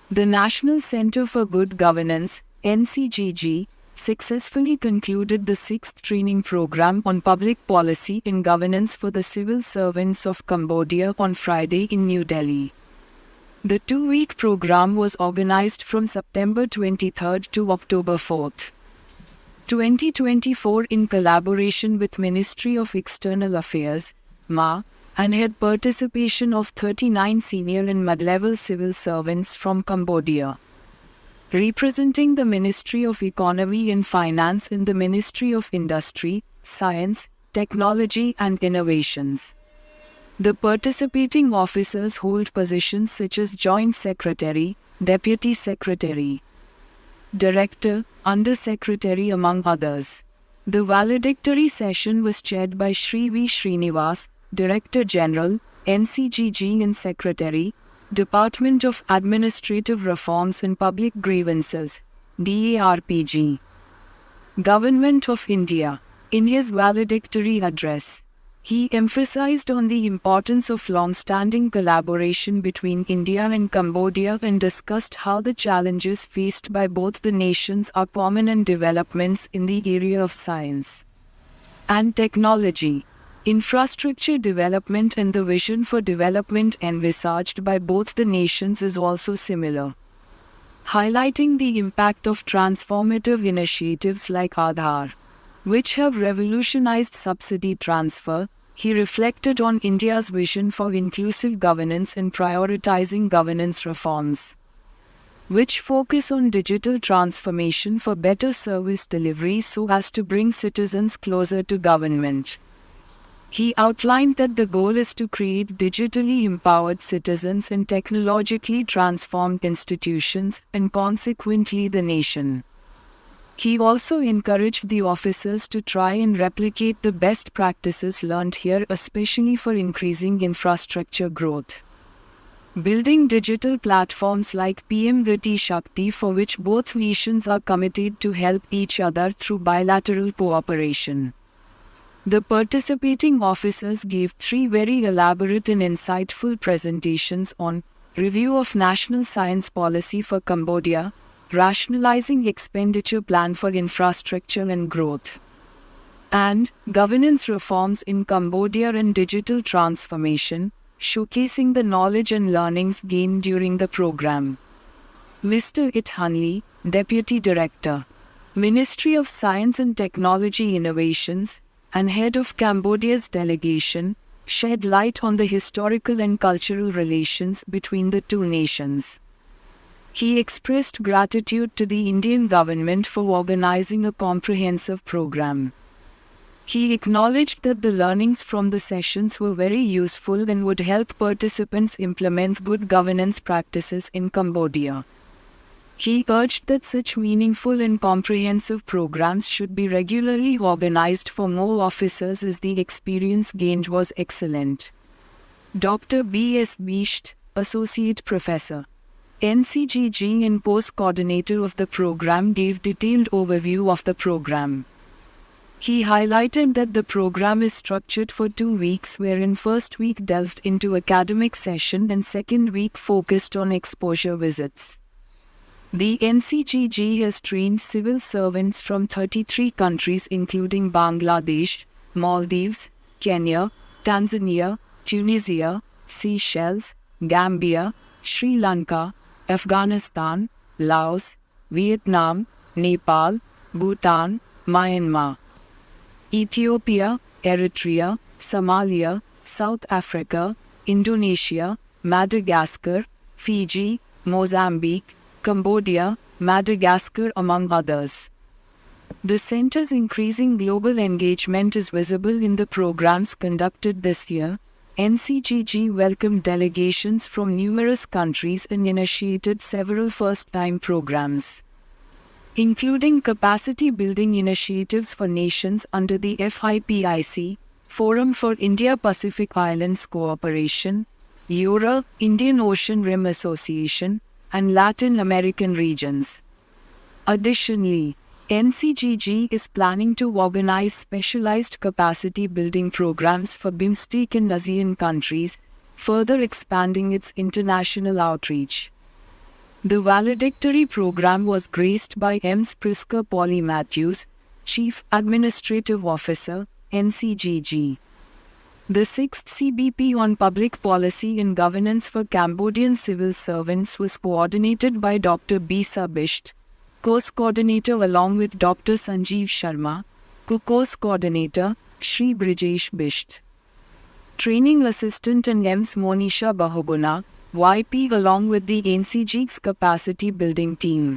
The National Center for Good Governance, NCGG, successfully concluded the 6th training program on public policy and governance for the civil servants of Cambodia on Friday in New Delhi. The 2-week program was organized from September 23 to October 4, 2024 in collaboration with Ministry of External Affairs, MA, and had participation of 39 senior and mid-level civil servants from Cambodia. Representing the Ministry of Economy and Finance and the Ministry of Industry, Science, Technology and Innovations. The participating officers hold positions such as Joint Secretary, Deputy Secretary, Director, Under-Secretary among others. The valedictory session was chaired by Shri V. Srinivas, Director General, NCGG and Secretary, Department of Administrative Reforms and Public Grievances, DARPG. Government of India. In his valedictory address, he emphasized on the importance of long-standing collaboration between India and Cambodia and discussed how the challenges faced by both the nations are common and developments in the area of science and technology, infrastructure development and the vision for development envisaged by both the nations is also similar. Highlighting the impact of transformative initiatives like Aadhaar, which have revolutionized subsidy transfer, he reflected on India's vision for inclusive governance and prioritizing governance reforms, which focus on digital transformation for better service delivery so as to bring citizens closer to government. He outlined that the goal is to create digitally empowered citizens and technologically transformed institutions and consequently the nation. He also encouraged the officers to try and replicate the best practices learned here, especially for increasing infrastructure growth. Building digital platforms like PM Gati Shakti, for which both nations are committed to help each other through bilateral cooperation. The participating officers gave 3 very elaborate and insightful presentations on Review of National Science Policy for Cambodia, Rationalizing Expenditure Plan for Infrastructure and Growth, and Governance Reforms in Cambodia and Digital Transformation, showcasing the knowledge and learnings gained during the program. Mr. It Hanli, Deputy Director, Ministry of Science and Technology Innovations, and head of Cambodia's delegation, shed light on the historical and cultural relations between the two nations. He expressed gratitude to the Indian government for organizing a comprehensive program. He acknowledged that the learnings from the sessions were very useful and would help participants implement good governance practices in Cambodia. He urged that such meaningful and comprehensive programs should be regularly organized for more officers as the experience gained was excellent. Dr. B. S. Bisht, Associate Professor, NCGG and Post-Coordinator of the program, gave detailed overview of the program. He highlighted that the program is structured for 2 weeks, wherein first week delved into academic session and second week focused on exposure visits. The NCGG has trained civil servants from 33 countries including Bangladesh, Maldives, Kenya, Tanzania, Tunisia, Seychelles, Gambia, Sri Lanka, Afghanistan, Laos, Vietnam, Nepal, Bhutan, Myanmar, Ethiopia, Eritrea, Somalia, South Africa, Indonesia, Madagascar, Fiji, Mozambique, Cambodia, Madagascar among others. The center's increasing global engagement is visible in the programs conducted this year. NCGG welcomed delegations from numerous countries and initiated several first-time programs, including capacity-building initiatives for nations under the FIPIC, Forum for India-Pacific Islands Cooperation, EURA, Indian Ocean Rim Association, and Latin American regions. Additionally, NCGG is planning to organize specialized capacity-building programs for BIMSTEC and ASEAN countries, further expanding its international outreach. The valedictory program was graced by Ms. Priska Polly Matthews, Chief Administrative Officer, NCGG. The 6th CBP on Public Policy and Governance for Cambodian Civil Servants was coordinated by Dr. Bisa Bisht, Course Coordinator, along with Dr. Sanjeev Sharma, Co-Course Coordinator, Shri Brijesh Bisht. Training Assistant and Ms. Monisha Bahuguna, YP, along with the NCG's Capacity Building Team.